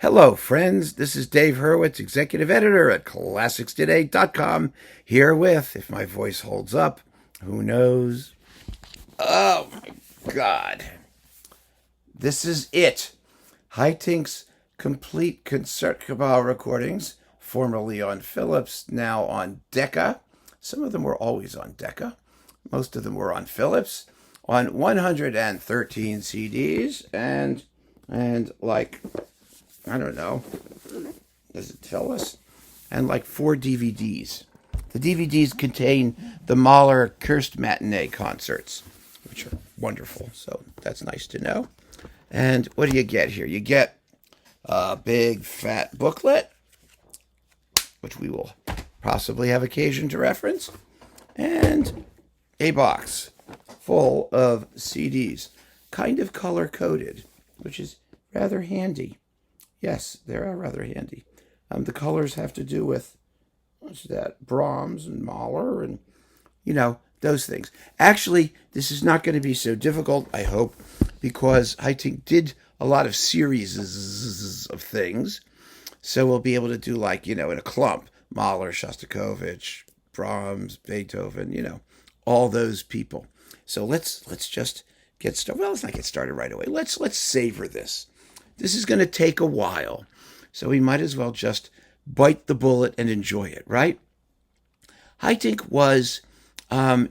Hello, friends. This is Dave Hurwitz, executive editor at ClassicsToday.com, here with, if my voice holds up, who knows? Oh, my God. This is it. Haitink's complete Concertgebouw recordings, formerly on Philips, now on Decca. Some of them were always on Decca. Most of them were on Philips, on 113 CDs, and like, I don't know, does it tell us? And like 4 DVDs. The DVDs contain the Mahler Kirst matinee concerts, which are wonderful, so that's nice to know. And what do you get here? You get a big fat booklet, which we will possibly have occasion to reference, and a box full of CDs, kind of color-coded, which is rather handy. Yes, they are rather handy. The colors have to do with, what's that, Brahms and Mahler and, those things. Actually, this is not going to be so difficult, I hope, because Haitink did a lot of series of things. So we'll be able to do in a clump, Mahler, Shostakovich, Brahms, Beethoven, all those people. So let's just get started. Well, let's not get started right away. Let's savor this. This is going to take a while, so we might as well just bite the bullet and enjoy it, right? Haitink was what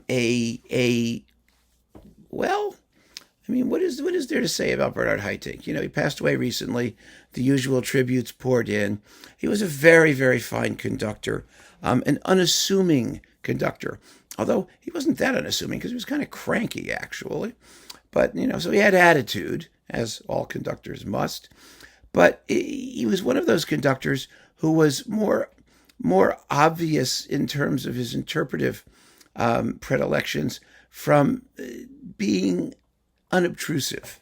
is there to say about Bernard Haitink? He passed away recently. The usual tributes poured in. He was a very, very fine conductor, an unassuming conductor, although he wasn't that unassuming because he was kind of cranky, actually. But, so he had attitude, as all conductors must. But he was one of those conductors who was more obvious in terms of his interpretive predilections from being unobtrusive.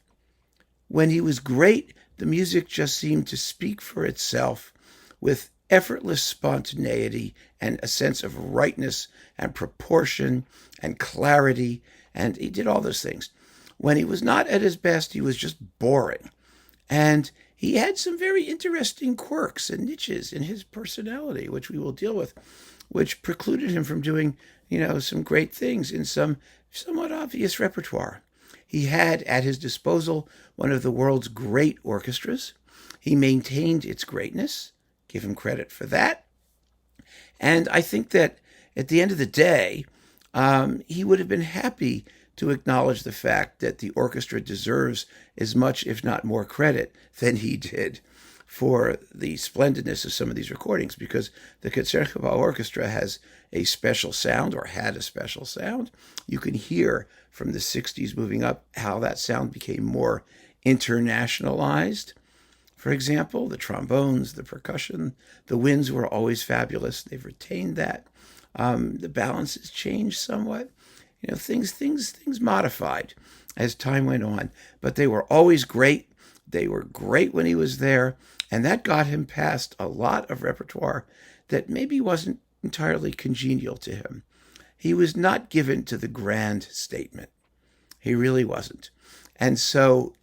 When he was great, the music just seemed to speak for itself with effortless spontaneity and a sense of rightness and proportion and clarity, and he did all those things. When he was not at his best, he was just boring. And he had some very interesting quirks and niches in his personality, which we will deal with, which precluded him from doing, some great things in some somewhat obvious repertoire. He had at his disposal one of the world's great orchestras. He maintained its greatness. Give him credit for that. And I think that at the end of the day, he would have been happy to acknowledge the fact that the orchestra deserves as much, if not more, credit than he did for the splendidness of some of these recordings, because the Concertgebouw Orchestra has a special sound, or had a special sound. You can hear from the 60s moving up how that sound became more internationalized. For example, the trombones, the percussion, the winds were always fabulous. They've retained that. The balances changed somewhat. Things modified as time went on, but they were always great. They were great when he was there, and that got him past a lot of repertoire that maybe wasn't entirely congenial to him. He was not given to the grand statement. He really wasn't. And so,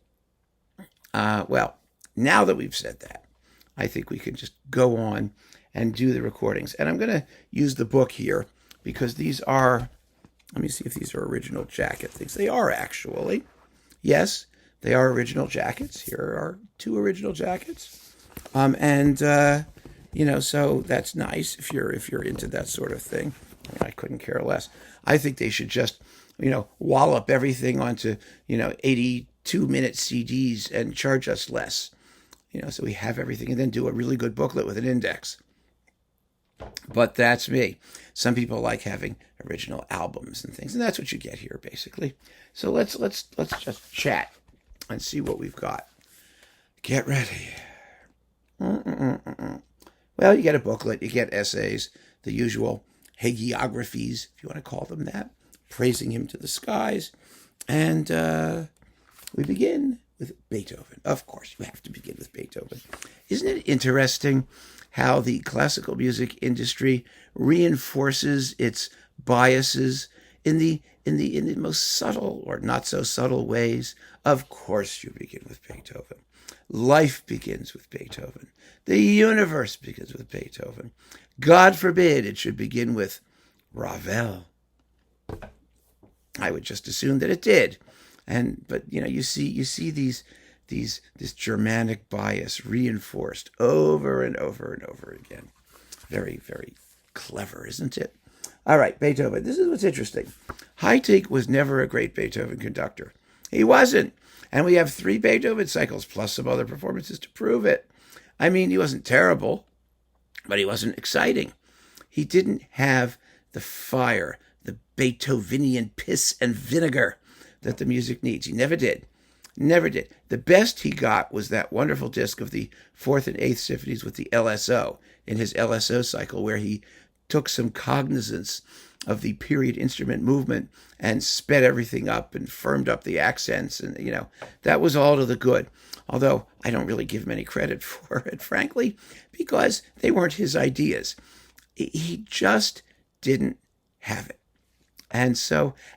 now that we've said that, I think we can just go on and do the recordings. And I'm going to use the book here because these are, let me see if these are original jacket things. They are actually. Yes, they are original jackets. Here are 2 original jackets. So that's nice if you're into that sort of thing. I couldn't care less. I think they should just, wallop everything onto, 82-minute CDs and charge us less. So we have everything, and then do a really good booklet with an index. But that's me. Some people like having original albums and things, and that's what you get here, basically. So let's just chat and see what we've got. Get ready. Well, you get a booklet, you get essays, the usual hagiographies, if you want to call them that, praising him to the skies, and we begin with Beethoven. Of course, you have to begin with Beethoven. Isn't it interesting how the classical music industry reinforces its biases in the most subtle or not so subtle ways? Of course, you begin with Beethoven. Life begins with Beethoven. The universe begins with Beethoven. God forbid it should begin with Ravel. I would just assume that it did. But you see this Germanic bias reinforced over and over and over again. Very, very clever, isn't it? All right, Beethoven. This is what's interesting. Haitink was never a great Beethoven conductor. He wasn't. And we have 3 Beethoven cycles plus some other performances to prove it. I mean, he wasn't terrible, but he wasn't exciting. He didn't have the fire, the Beethovenian piss and vinegar that the music needs. He never did. Never did. The best he got was that wonderful disc of the 4th and 8th symphonies with the LSO in his LSO cycle, where he took some cognizance of the period instrument movement and sped everything up and firmed up the accents. And, that was all to the good. Although I don't really give him any credit for it, frankly, because they weren't his ideas. He just didn't have it. And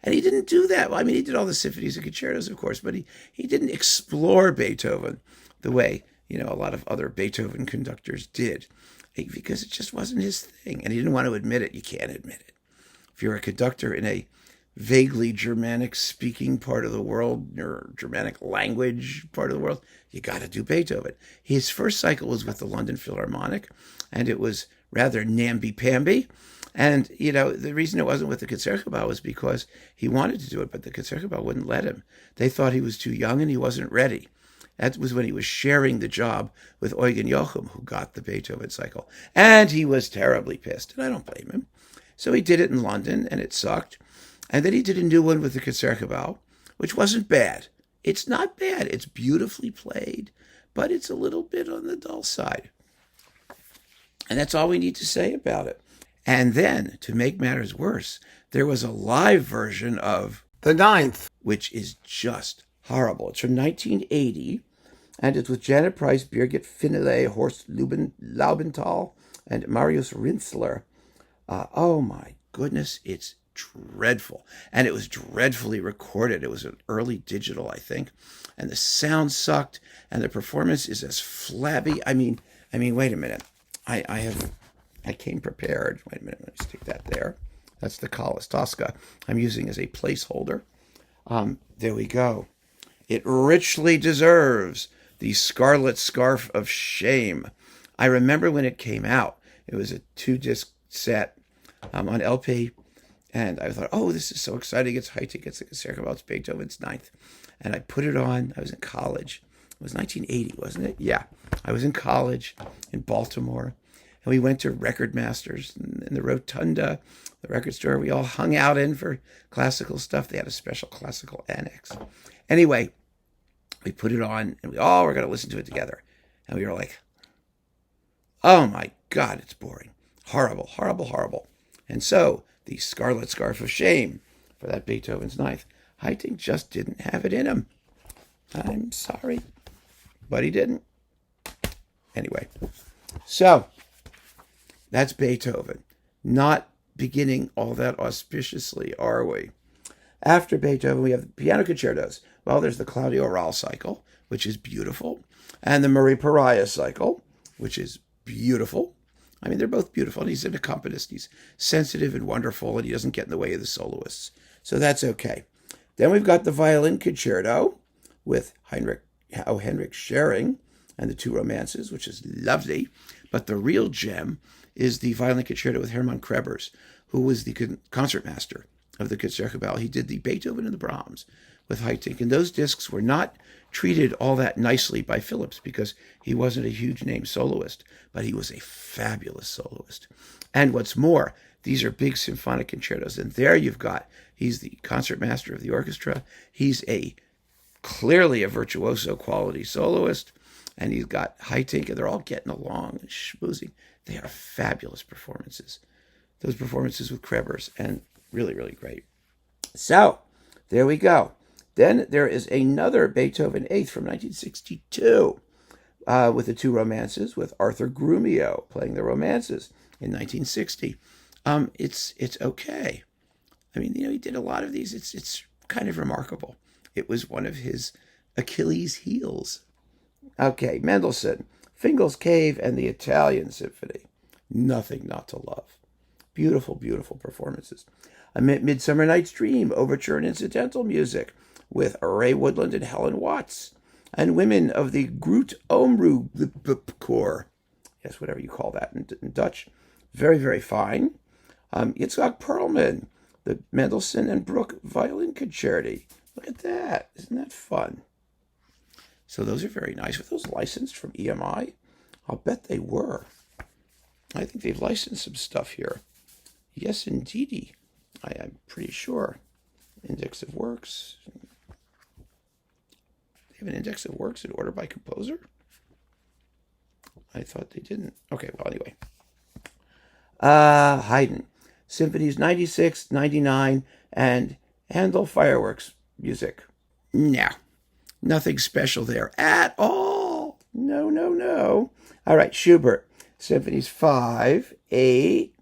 he didn't do that. Well, I mean, he did all the symphonies and concertos, of course, but he didn't explore Beethoven the way, a lot of other Beethoven conductors did, because it just wasn't his thing. And he didn't want to admit it. You can't admit it. If you're a conductor in a vaguely Germanic speaking part of the world, or Germanic language part of the world, you got to do Beethoven. His first cycle was with the London Philharmonic, and it was rather namby-pamby. And, the reason it wasn't with the Concertgebouw was because he wanted to do it, but the Concertgebouw wouldn't let him. They thought he was too young and he wasn't ready. That was when he was sharing the job with Eugen Joachim, who got the Beethoven cycle. And he was terribly pissed, and I don't blame him. So he did it in London, and it sucked. And then he did a new one with the Concertgebouw, which wasn't bad. It's not bad. It's beautifully played, but it's a little bit on the dull side. And that's all we need to say about it. And then, to make matters worse, there was a live version of the Ninth, which is just horrible. It's from 1980, and it's with Janet Price, Birgit Finlay, Horst Laubenthal, and Marius Rinzler. Oh my goodness, it's dreadful. And it was dreadfully recorded. It was an early digital, I think. And the sound sucked, and the performance is as flabby. I mean, wait a minute. I came prepared. Wait a minute, let me stick that there. That's the Kalas Tosca I'm using as a placeholder. There we go. It richly deserves the Scarlet Scarf of Shame. I remember when it came out. It was a 2-disc set on LP, and I thought, oh, this is so exciting. It's Haitink, it's the Concertgebouw, it's Beethoven's Ninth. And I put it on. I was in college. It was 1980, wasn't it? Yeah. I was in college in Baltimore. And we went to Record Masters in the Rotunda, the record store we all hung out in for classical stuff. They had a special classical annex. Anyway, we put it on, and we all were going to listen to it together. And we were like, oh my God, it's boring. Horrible, horrible, horrible. And so, the Scarlet Scarf of Shame for that Beethoven's Ninth. Haitink just didn't have it in him. I'm sorry, but he didn't. Anyway, so that's Beethoven. Not beginning all that auspiciously, are we? After Beethoven, we have the piano concertos. Well, there's the Claudio Rall cycle, which is beautiful, and the Marie Pariah cycle, which is beautiful. I mean, they're both beautiful. He's an accompanist. He's sensitive and wonderful, and he doesn't get in the way of the soloists. So that's okay. Then we've got the violin concerto with Heinrich Schering and the 2 romances, which is lovely. But the real gem is the violin concerto with Hermann Krebers, who was the concertmaster of the Concertgebouw. He did the Beethoven and the Brahms with Haitink. And those discs were not treated all that nicely by Phillips because he wasn't a huge name soloist, but he was a fabulous soloist. And what's more, these are big symphonic concertos. And there you've got, he's the concertmaster of the orchestra. He's clearly a virtuoso quality soloist. And you've got Haitink, and they're all getting along and schmoozing. They are fabulous performances. Those performances with Krebers, and really, really great. So, there we go. Then there is another Beethoven Eighth from 1962 with the 2 romances with Arthur Grumio playing the romances in 1960. It's okay. I mean, he did a lot of these. It's kind of remarkable. It was one of his Achilles heels. Okay, Mendelssohn, Fingal's Cave and the Italian Symphony. Nothing not to love. Beautiful, beautiful performances. A Midsummer Night's Dream, Overture and Incidental Music with Ray Woodland and Helen Watts. And women of the Groot Omroep Corps. Yes, whatever you call that in Dutch. Very, very fine. Yitzhak Perlman, the Mendelssohn and Bruck Violin Concerti. Look at that. Isn't that fun? So those are very nice. Were those licensed from EMI? I'll bet they were. I think they've licensed some stuff here. Yes, indeedy. I'm pretty sure. Index of Works. They have an Index of Works in order by composer? I thought they didn't. Okay, well, anyway. Haydn. Symphonies 96, 99, and Handel Fireworks Music. No. Nothing special there at all. No, no, no. All right, Schubert. Symphonies 5, 8,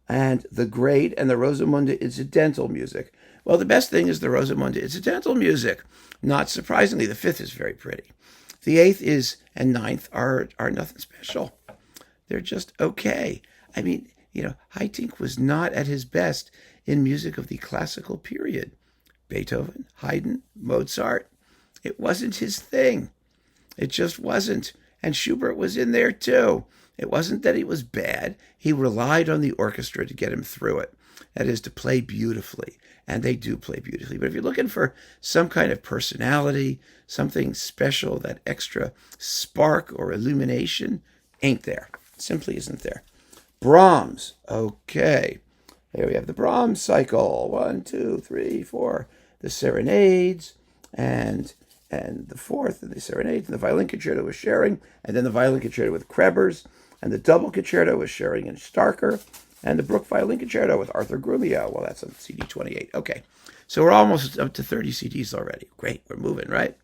and the Great and the Rosamunde Incidental Music. Well, the best thing is the Rosamunde Incidental Music. Not surprisingly, the 5th is very pretty. The 8th is and 9th are nothing special. They're just okay. I mean, Haitink was not at his best in music of the classical period. Beethoven, Haydn, Mozart. It wasn't his thing. It just wasn't. And Schubert was in there too. It wasn't that he was bad. He relied on the orchestra to get him through it. That is, to play beautifully. And they do play beautifully. But if you're looking for some kind of personality, something special, that extra spark or illumination, ain't there. Simply isn't there. Brahms. Okay. Here we have the Brahms cycle. 1, 2, 3, 4. The Serenades and the 4th, and the Serenades, and the Violin Concerto with Schering, and then the Violin Concerto with Krebers, and the Double Concerto with Schering and Starker, and the Bruck Violin Concerto with Arthur Grumio. Well, that's on CD 28. Okay, so we're almost up to 30 CDs already. Great, we're moving, right?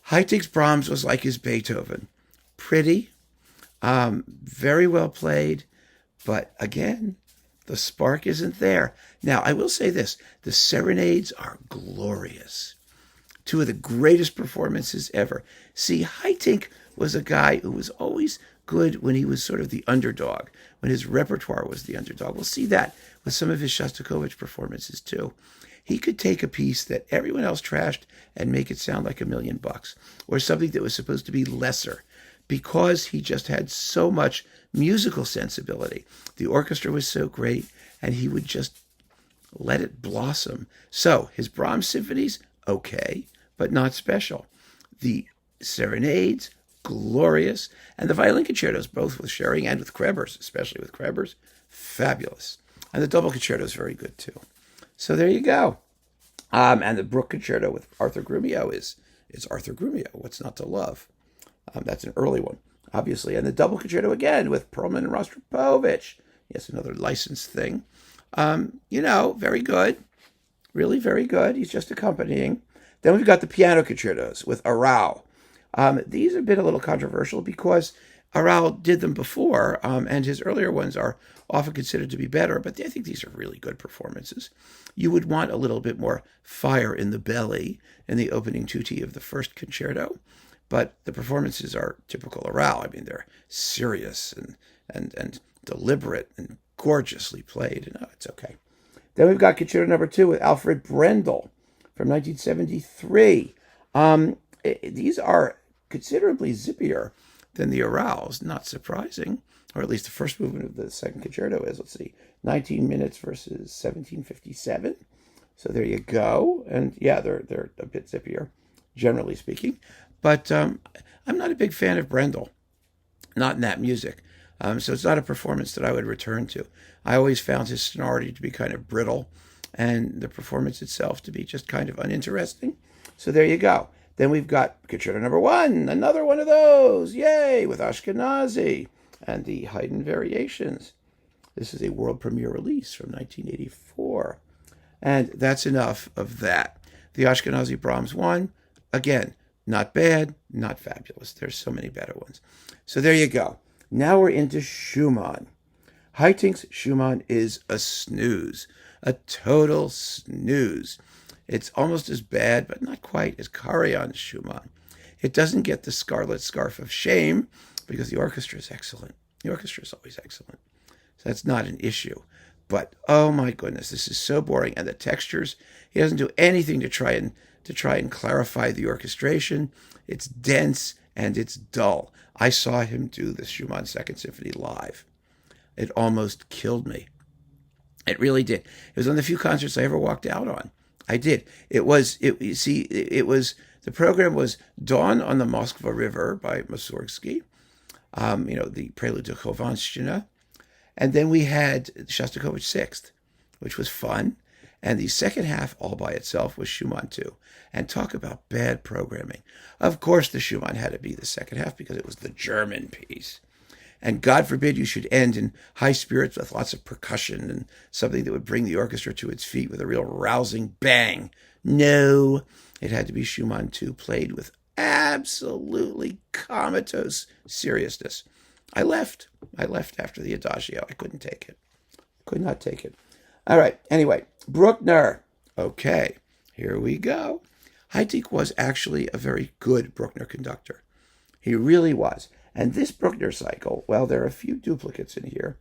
Haitink's Brahms was like his Beethoven. Pretty, very well played, but again, the spark isn't there. Now, I will say this. The Serenades are glorious. 2 of the greatest performances ever. See, Haitink was a guy who was always good when he was sort of the underdog, when his repertoire was the underdog. We'll see that with some of his Shostakovich performances, too. He could take a piece that everyone else trashed and make it sound like $1 million, or something that was supposed to be lesser, because he just had so much musical sensibility. The orchestra was so great, and he would just let it blossom. So his Brahms symphonies, okay, but not special. The Serenades, glorious. And the Violin Concertos, both with Schering and with Krebers, especially with Krebers, fabulous. And the Double Concerto is very good, too. So there you go. And the Bruck Concerto with Arthur Grumio is Arthur Grumio. What's not to love? That's an early one, obviously. And the Double Concerto again with Perlman and Rostropovich. Yes, another licensed thing. Very good. Really very good. He's just accompanying. Then we've got the piano concertos with Arau. These have been a little controversial because Arau did them before, and his earlier ones are often considered to be better, but I think these are really good performances. You would want a little bit more fire in the belly in the opening tutti of the first concerto, but the performances are typical Arau. I mean, they're serious and deliberate and gorgeously played. It's okay. Then we've got Concerto Number 2 with Alfred Brendel from 1973. These are considerably zippier than the Araus, not surprising, or at least the first movement of the second concerto is, 19 minutes versus 1757. So there you go. And yeah, they're a bit zippier, generally speaking. But I'm not a big fan of Brendel, not in that music. So it's not a performance that I would return to. I always found his sonority to be kind of brittle and the performance itself to be just kind of uninteresting. So there you go. Then we've got Concerto Number 1, another one of those, yay, with Ashkenazi and the Haydn Variations. This is a world premiere release from 1984. And that's enough of that. The Ashkenazi Brahms 1, again, not bad, not fabulous. There's so many better ones. So there you go. Now we're into Schumann. Haitink's Schumann is a snooze, a total snooze. It's almost as bad, but not quite, as Karajan's Schumann. It doesn't get the scarlet scarf of shame because the orchestra is excellent. The orchestra is always excellent. So that's not an issue. But oh my goodness, this is so boring. And the textures, he doesn't do anything to try and clarify the orchestration. It's dense and it's dull. I saw him do the Schumann Second Symphony live. It almost killed me. It really did. It was one of the few concerts I ever walked out on. I did. The program was Dawn on the Moskva River by Mussorgsky, the Prelude to Kovanshchina. And then we had Shostakovich Sixth, which was fun. And the second half all by itself was Schumann 2. And talk about bad programming. Of course the Schumann had to be the second half because it was the German piece. And God forbid you should end in high spirits with lots of percussion and something that would bring the orchestra to its feet with a real rousing bang. No, it had to be Schumann 2 played with absolutely comatose seriousness. I left after the Adagio. I couldn't take it. Could not take it. All right. Anyway, Bruckner. Okay, here we go. Haitink was actually a very good Bruckner conductor. He really was. And this Bruckner cycle, well, there are a few duplicates in here,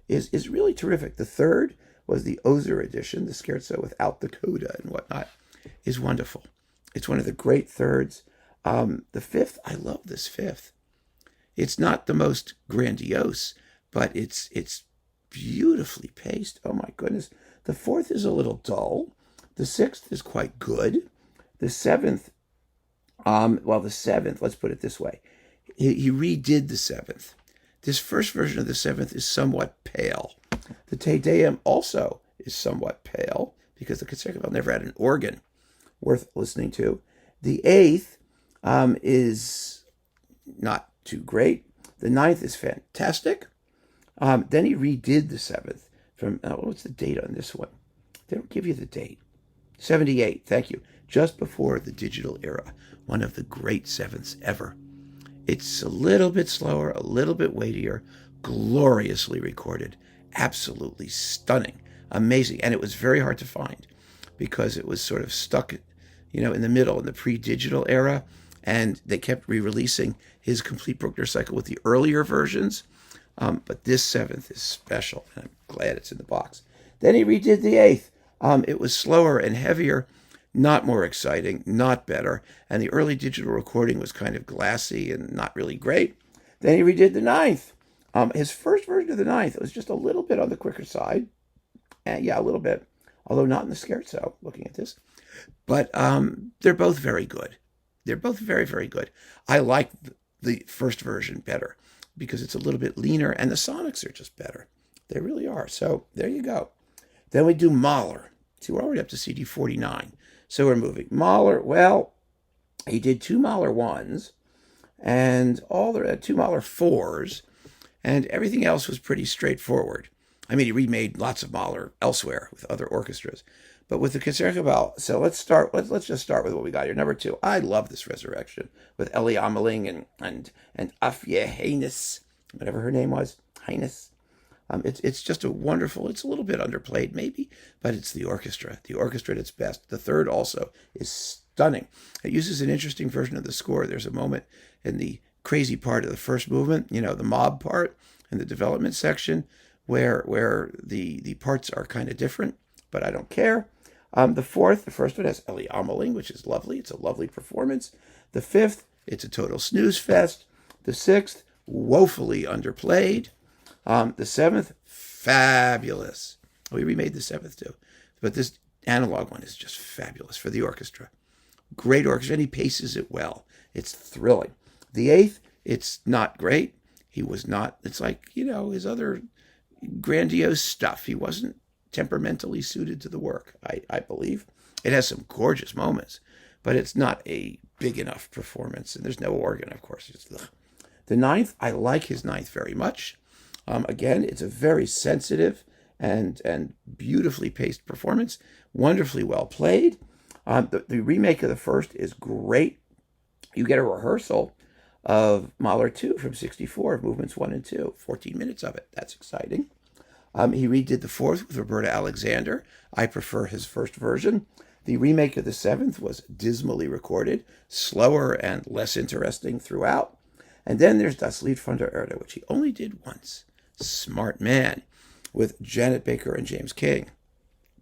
is really terrific. The third was the Ozer edition, the scherzo without the coda and whatnot, is wonderful. It's one of the great thirds. The fifth, I love this fifth. It's not the most grandiose, but it's beautifully paced. Oh my goodness. The fourth is a little dull. The sixth is quite good. The seventh, let's put it this way. He redid the seventh. This first version of the seventh is somewhat pale. The Te Deum also is somewhat pale because the Concertgebouw never had an organ worth listening to. The eighth is not too great. The ninth is fantastic. Then he redid the seventh from, what's the date on this one? They don't give you the date. 78, thank you. Just before the digital era. One of the great sevenths ever. It's a little bit slower, a little bit weightier, gloriously recorded, absolutely stunning, amazing. And it was very hard to find because it was sort of stuck, in the middle, in the pre-digital era. And they kept re-releasing his complete Bruckner cycle with the earlier versions. But this seventh is special, and I'm glad it's in the box. Then he redid the eighth. It was slower and heavier, not more exciting, not better. And the early digital recording was kind of glassy and not really great. Then he redid the ninth. His first version of the ninth was just a little bit on the quicker side. A little bit, although not in the scherzo, looking at this. But they're both very good. They're both very, very good. I like the first version better because it's a little bit leaner and the sonics are just better. They really are. So there you go. Then we do Mahler. See, we're already up to CD 49. So we're moving. Mahler, well, he did two Mahler 1s and two Mahler 4s, and everything else was pretty straightforward. I mean, he remade lots of Mahler elsewhere with other orchestras. But with the Concertgebouw, so let's just start with what we got here. Number 2, I love this resurrection with Ellie Ameling and Afje Haynes, whatever her name was, Haynes. It's just a wonderful, it's a little bit underplayed maybe, but it's the orchestra at its best. The third also is stunning. It uses an interesting version of the score. There's a moment in the crazy part of the first movement, the mob part in the development section where the parts are kind of different, but I don't care. The first one has Ellie Ameling, which is lovely. It's a lovely performance. The fifth, it's a total snooze fest. The sixth, woefully underplayed. The seventh, fabulous. We remade the seventh too. But this analog one is just fabulous for the orchestra. Great orchestra, and he paces it well. It's thrilling. The eighth, it's not great. He was not, it's like, his other grandiose stuff. He wasn't temperamentally suited to the work, I believe. It has some gorgeous moments, but it's not a big enough performance. And there's no organ, of course. The ninth, I like his ninth very much. Again, it's a very sensitive and beautifully paced performance, wonderfully well played. The remake of the first is great. You get a rehearsal of Mahler 2 from 64, of movements 1 and 2, 14 minutes of it. That's exciting. He redid the fourth with Roberta Alexander. I prefer his first version. The remake of the Seventh was dismally recorded, slower and less interesting throughout. And then there's Das Lied von der Erde, which he only did once. Smart man, with Janet Baker and James King.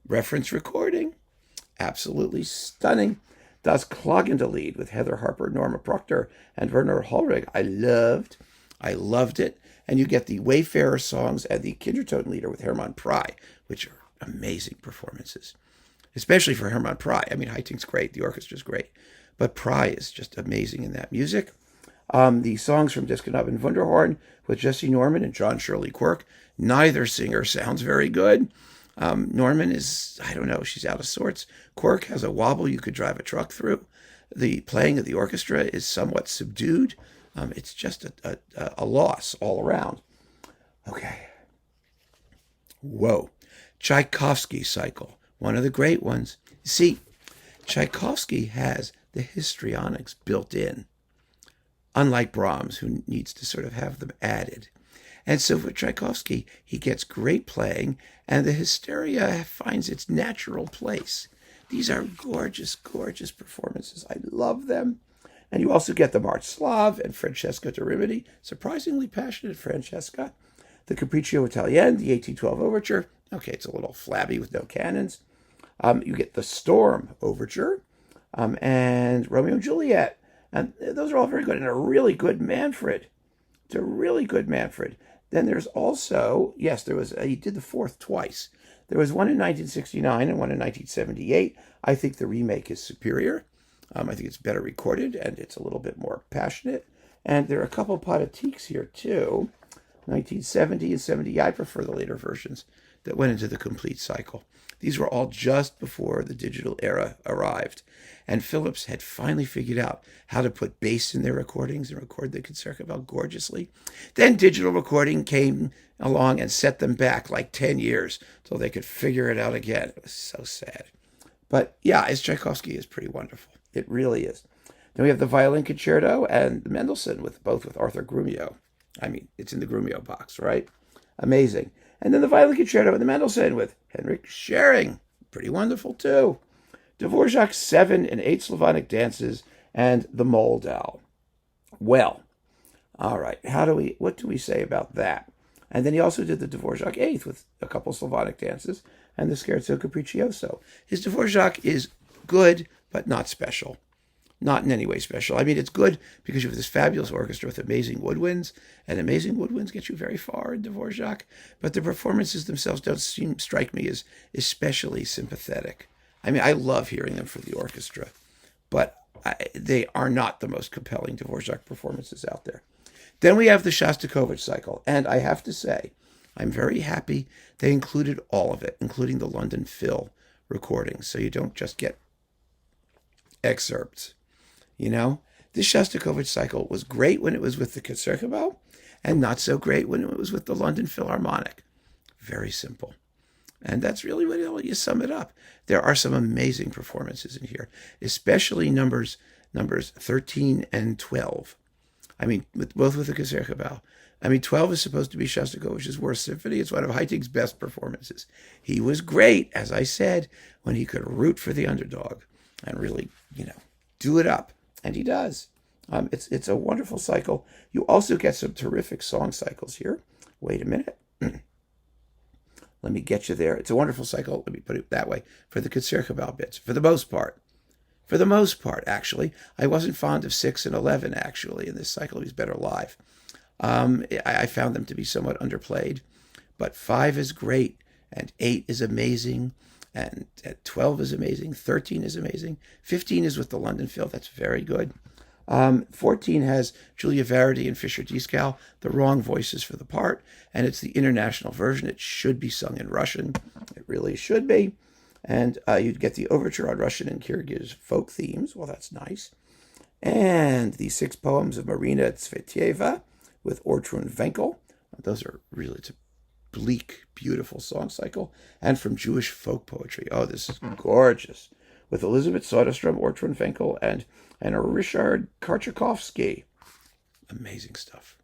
Reference recording, absolutely stunning. Das Klagende Lied with Heather Harper, Norma Proctor, and Werner Holrig. I loved it. And you get the Wayfarer songs and the Kindertotenlieder with Hermann Prey, which are amazing performances, especially for Hermann Prey. I mean, Haitink's great, the orchestra's great, but Prey is just amazing in that music. The songs from Diskenab and Wunderhorn with Jesse Norman and John Shirley Quirk. Neither singer sounds very good. Norman is, I don't know, she's out of sorts. Quirk has a wobble you could drive a truck through. The playing of the orchestra is somewhat subdued. It's just a loss all around. Okay. Whoa. Tchaikovsky cycle, one of the great ones. See, Tchaikovsky has the histrionics built in, unlike Brahms, who needs to sort of have them added. And so for Tchaikovsky, he gets great playing, and the hysteria finds its natural place. These are gorgeous, gorgeous performances. I love them. And you also get the March Slav and Francesca da Rimini, surprisingly passionate Francesca. The Capriccio Italien, the 1812 Overture. Okay, it's a little flabby with no cannons. You get the Storm Overture and Romeo and Juliet. And those are all very good. And a really good Manfred. It's a really good Manfred. Then there's also, yes, he did the Fourth twice. There was one in 1969 and one in 1978. I think the remake is superior. I think it's better recorded and it's a little bit more passionate. And there are a couple pathétiques here too. 1970 and 70. I prefer the later versions that went into the complete cycle. These were all just before the digital era arrived. And Philips had finally figured out how to put bass in their recordings and record the Concertgebouw gorgeously. Then digital recording came along and set them back like 10 years until they could figure it out again. It was so sad. But yeah, Tchaikovsky is pretty wonderful. It really is. Then we have the Violin Concerto and the Mendelssohn, both with Arthur Grumio. I mean, it's in the Grumio box, right? Amazing. And then the Violin Concerto and the Mendelssohn with Henrik Schering. Pretty wonderful, too. Dvorak's 7 and 8 Slavonic dances and the Moldau. Well, all right. What do we say about that? And then he also did the Dvorak 8th with a couple Slavonic dances and the Scherzo Capriccioso. His Dvorak is good, but not special. Not in any way special. I mean, it's good because you have this fabulous orchestra with amazing woodwinds, and amazing woodwinds get you very far in Dvorak, but the performances themselves don't strike me as especially sympathetic. I mean, I love hearing them for the orchestra, but they are not the most compelling Dvorak performances out there. Then we have the Shostakovich cycle, and I have to say, I'm very happy they included all of it, including the London Phil recordings, so you don't just get excerpts. You know, this Shostakovich cycle was great when it was with the Concertgebouw and not so great when it was with the London Philharmonic. Very simple. And that's really what you sum it up. There are some amazing performances in here, especially numbers 13 and 12. I mean, both with the Concertgebouw. I mean, 12 is supposed to be Shostakovich's worst symphony. It's one of Haitink's best performances. He was great, as I said, when he could root for the underdog and really, do it up. And he does. It's a wonderful cycle. You also get some terrific song cycles here. Wait a minute. Let me get you there. It's a wonderful cycle, let me put it that way, for the Concertgebouw bits, for the most part. For the most part, actually. I wasn't fond of 6 and 11, actually, in this cycle. He's better live. I found them to be somewhat underplayed. But 5 is great, and 8 is amazing, and 12 is amazing, 13 is amazing, 15 is with the London Phil, that's very good. 14 has Julia Verdi and Fischer Dieskau, the wrong voices for the part, and it's the international version. It should be sung in Russian. It really should be. And you'd get the overture on Russian and Kyrgyz folk themes. Well, that's nice. And the 6 poems of Marina Tsvetieva with Ortrun Venkel. Those are really, it's a bleak, beautiful song cycle. And from Jewish folk poetry. Oh, this is gorgeous. With Elizabeth Soderstrom, Ortrun Venkel, and Richard Karchakovsky. Amazing stuff.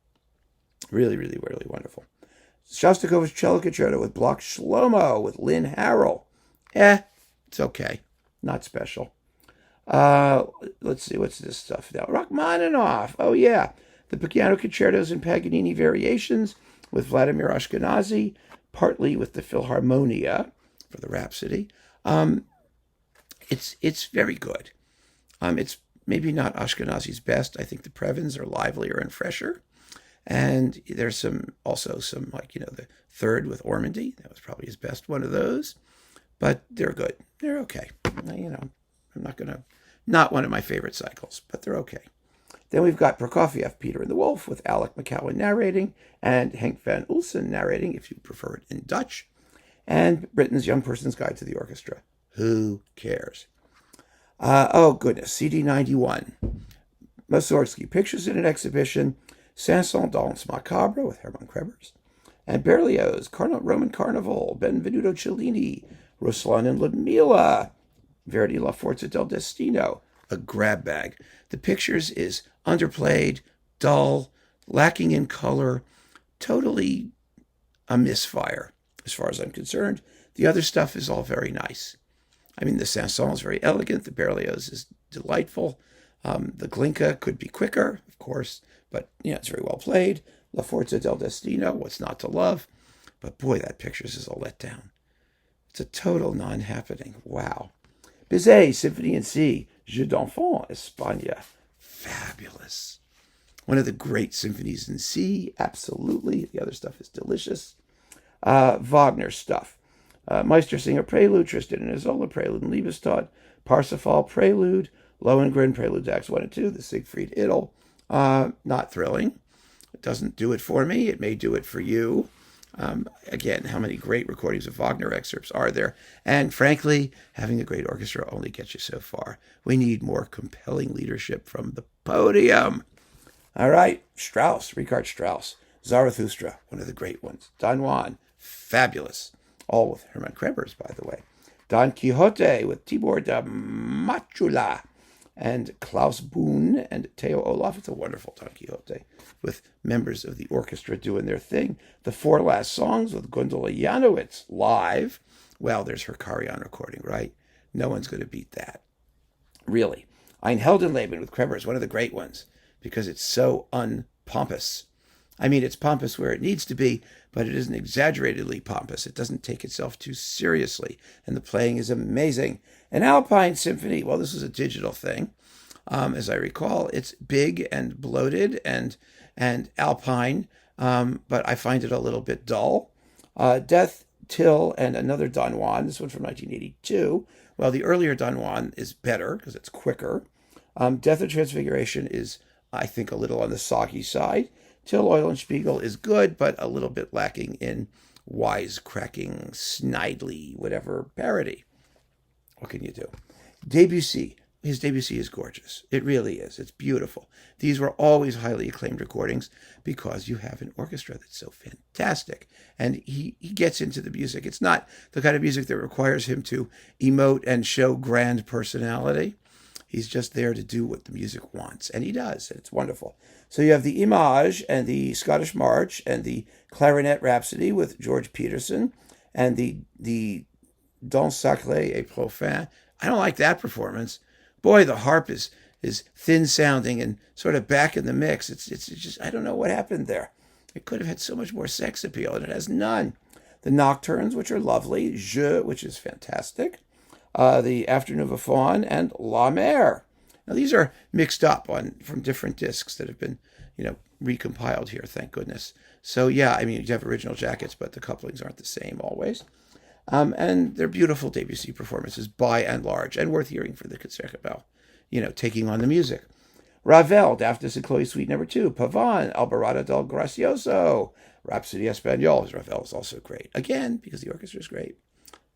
Really, really, really wonderful. Shostakovich Cello Concerto with Bloch Shlomo with Lynn Harrell. It's okay. not special. Let's see, what's this stuff now? Rachmaninoff. Oh, yeah. The piano concertos and Paganini variations with Vladimir Ashkenazy, partly with the Philharmonia for the Rhapsody. It's very good. It's maybe not Ashkenazy's best. I think the Previns are livelier and fresher. And there's also some the third with Ormandy. That was probably his best one of those. But they're good. They're okay. I'm not one of my favorite cycles, but they're okay. Then we've got Prokofiev, Peter and the Wolf, with Alec McCowan narrating, and Henk van Ulsen narrating, if you prefer it in Dutch, and Britain's Young Person's Guide to the Orchestra. Who cares? Oh, goodness, CD 91. Mussorgsky, Pictures in an Exhibition, Saint-Saëns Danse Macabre with Hermann Krebers, and Berlioz, Roman Carnival, Benvenuto Cellini, Ruslan and Ludmila, Verdi La Forza del Destino, a grab bag. The Pictures is underplayed, dull, lacking in color, totally a misfire, as far as I'm concerned. The other stuff is all very nice. I mean, the Saint-Saëns is very elegant. The Berlioz is delightful. The Glinka could be quicker, of course, but it's very well played. La Forza del Destino, what's not to love? But boy, that Pictures is a letdown. It's a total non-happening. Wow. Bizet, Symphony in C, Jeux d'Enfants, España. Fabulous. One of the great symphonies in C, absolutely. The other stuff is delicious. Wagner stuff. Meistersinger Prelude, Tristan and Isolde Prelude and Liebestod, Parsifal Prelude, Lohengrin Prelude Acts 1 and 2, the Siegfried Idyll. Not thrilling. It doesn't do it for me. It may do it for you. Again, how many great recordings of Wagner excerpts are there? And frankly, having a great orchestra only gets you so far. We need more compelling leadership from the podium. All right, Strauss, Richard Strauss, Zarathustra, one of the great ones. Don Juan, fabulous. All with Hermann Krebers, by the way. Don Quixote with Tibor de Machula and Klaus Boone and Theo Olaf. It's a wonderful Don Quixote with members of the orchestra doing their thing. The Four Last Songs with Gundula Janowitz live. Well, there's her Carillon recording, right? No one's going to beat that. Really. Ein Heldenleben with Krebers, one of the great ones, because it's so unpompous. I mean, it's pompous where it needs to be, but it isn't exaggeratedly pompous. It doesn't take itself too seriously, and the playing is amazing. An Alpine Symphony, well, this is a digital thing. As I recall, it's big and bloated and Alpine, but I find it a little bit dull. Death, Till, and another Don Juan, this one from 1982. Well, the earlier Don Juan is better because it's quicker. Death and Transfiguration is, I think, a little on the soggy side. Till, Eulenspiegel is good, but a little bit lacking in wisecracking, snidely, whatever parody. What can you do? Debussy. His Debussy is gorgeous. It really is. It's beautiful. These were always highly acclaimed recordings because you have an orchestra that's so fantastic. And he gets into the music. It's not the kind of music that requires him to emote and show grand personality. He's just there to do what the music wants. And he does. And it's wonderful. So you have the Image and the Scottish March and the Clarinet Rhapsody with George Peterson and the Danse Sacrée et Profane. I don't like that performance. Boy, the harp is thin sounding and sort of back in the mix. It's just, I don't know what happened there. It could have had so much more sex appeal, and it has none. The Nocturnes, which are lovely. Jeux, which is fantastic. The Afternoon of a Faun, and La Mer. Now, these are mixed up from different discs that have been, recompiled here, thank goodness. So, yeah, I mean, you have original jackets, but the couplings aren't the same always. And they're beautiful Debussy performances by and large, and worth hearing for the Concertgebouw, taking on the music. Ravel, Daphnis and Chloe Suite No. 2, Pavane, Alborada del Gracioso, Rhapsody Espagnole. Ravel is also great, again, because the orchestra is great.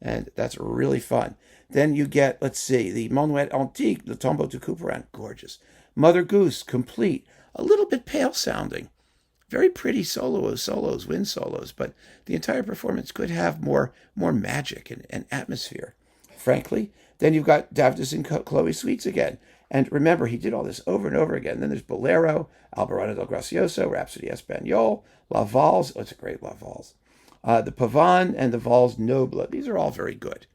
And that's really fun. Then you get, let's see, the Minuet Antique, Le Tombeau de Couperin, gorgeous. Mother Goose, complete, a little bit pale sounding. Very pretty solos, wind solos, but the entire performance could have more magic and atmosphere, frankly. Then you've got Daphnis and Chloe Suites again. And remember, he did all this over and over again. Then there's Bolero, Alborada del Gracioso, Rhapsody Espagnole, La Valse. Oh, it's a great La Valse. The Pavane and the Valse Noble. These are all very good.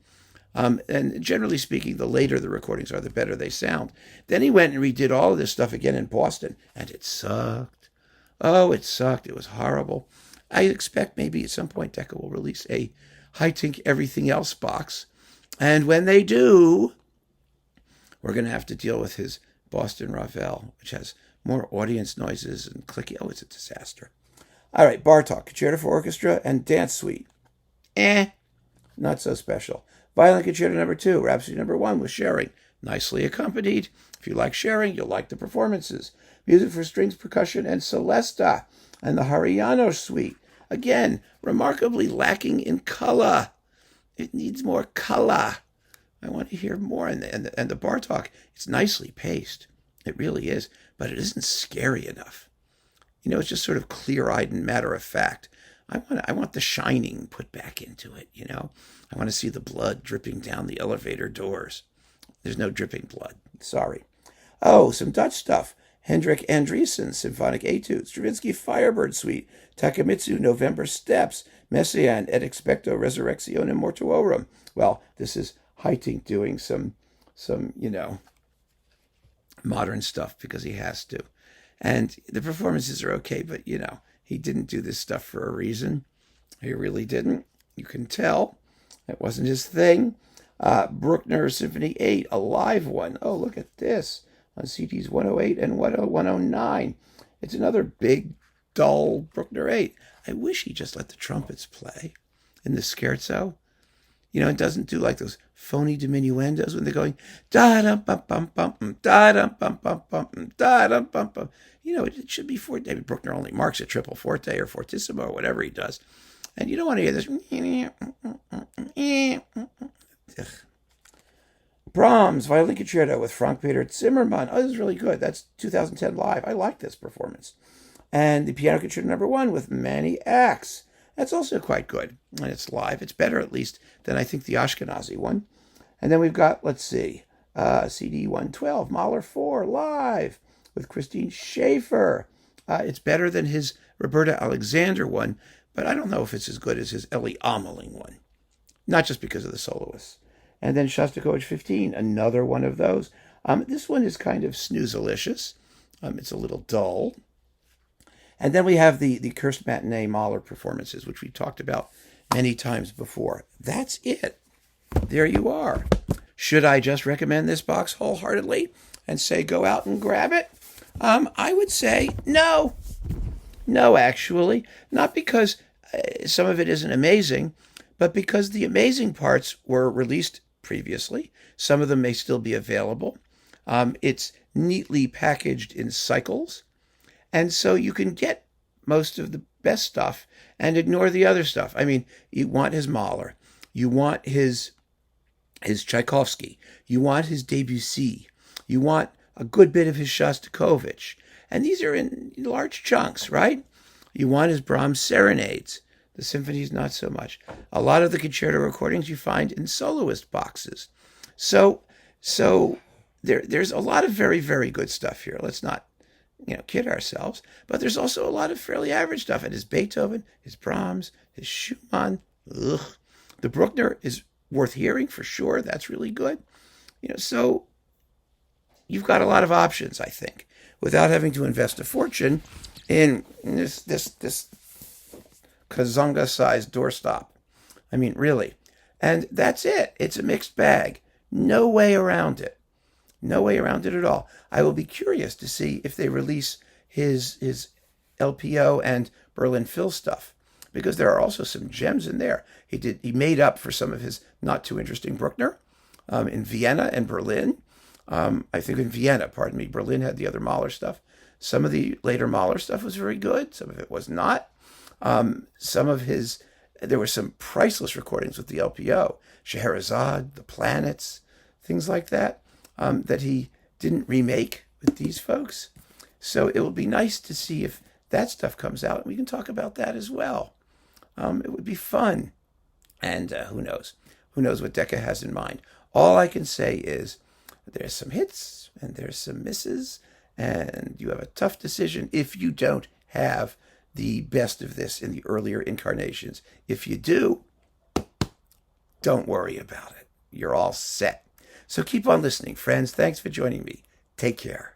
And generally speaking, the later the recordings are, the better they sound. Then he went and redid all of this stuff again in Boston, and it sucked. Oh, it sucked. It was horrible. I expect maybe at some point Decca will release a Haitink Everything Else box. And when they do, we're going to have to deal with his Boston Ravel, which has more audience noises and clicky. Oh, it's a disaster. All right, Bartok, Concerto for Orchestra and Dance Suite. Not so special. Violin Concerto No. 2, Rhapsody No. 1 with Schering, nicely accompanied. If you like Schering, you'll like the performances. Music for Strings, Percussion, and Celesta, and the Hariano Suite. Again, remarkably lacking in color. It needs more color. I want to hear more. And the Bartok, it's nicely paced. It really is. But it isn't scary enough. You know, it's just sort of clear-eyed and matter-of-fact. I want the shining put back into it, you know. I want to see the blood dripping down the elevator doors. There's no dripping blood. Sorry. Oh, some Dutch stuff. Hendrik Andriessen, Symphonic Etude, Stravinsky Firebird Suite, Takamitsu November Steps, Messiaen et Expecto Resurrectionem Mortuorum. Well, this is Haitink doing some modern stuff because he has to. And the performances are okay, but, he didn't do this stuff for a reason. He really didn't. You can tell. That wasn't his thing. Bruckner Symphony 8, a live one. Oh, look at this. On CDs 108 and 109. It's another big, dull Bruckner 8. I wish he just let the trumpets play in the scherzo. It doesn't do like those phony diminuendos when they're going da-dum-bum-bum-bum, da-dum-bum-bum-bum, da-dum-bum-bum. It should be forte. David Bruckner only marks a triple forte or fortissimo or whatever he does. And you don't want to hear this. Brahms, Violin Concerto with Frank Peter Zimmermann. Oh, this is really good. That's 2010 live. I like this performance. And the Piano Concerto No. 1 with Manny Axe. That's also quite good. And it's live. It's better, at least, than I think the Ashkenazi one. And then we've got, let's see, CD 112, Mahler 4, live with Christine Schaefer. It's better than his Roberta Alexander one, but I don't know if it's as good as his Ellie Ameling one. Not just because of the soloists. And then Shostakovich 15, another one of those. This one is kind of snoozelicious. It's a little dull. And then we have the Cursed Matinee Mahler performances, which we talked about many times before. That's it. There you are. Should I just recommend this box wholeheartedly and say go out and grab it? I would say no. No, actually. Not because some of it isn't amazing, but because the amazing parts were released previously. Some of them may still be available. It's neatly packaged in cycles. And so you can get most of the best stuff and ignore the other stuff. I mean, you want his Mahler. You want his Tchaikovsky. You want his Debussy. You want a good bit of his Shostakovich. And these are in large chunks, right? You want his Brahms serenades. The symphonies, not so much. A lot of the concerto recordings you find in soloist boxes. So there's a lot of very, very good stuff here. Let's not kid ourselves. But there's also a lot of fairly average stuff. And his Beethoven, his Brahms, his Schumann. The Bruckner is worth hearing for sure. That's really good. So you've got a lot of options, I think, without having to invest a fortune in this Kazunga-sized doorstop. I mean, really. And that's it. It's a mixed bag. No way around it. No way around it at all. I will be curious to see if they release his LPO and Berlin Phil stuff, because there are also some gems in there. He made up for some of his not too interesting Bruckner in Vienna and Berlin. I think in Vienna, pardon me. Berlin had the other Mahler stuff. Some of the later Mahler stuff was very good. Some of it was not. There were some priceless recordings with the LPO. Scheherazade, The Planets, things like that, that he didn't remake with these folks. So it will be nice to see if that stuff comes out. We can talk about that as well. It would be fun. And who knows? Who knows what Decca has in mind? All I can say is there's some hits and there's some misses, and you have a tough decision if you don't have the best of this in the earlier incarnations. If you do, don't worry about it. you're all set. So keep on listening, friends. Thanks for joining me. Take care.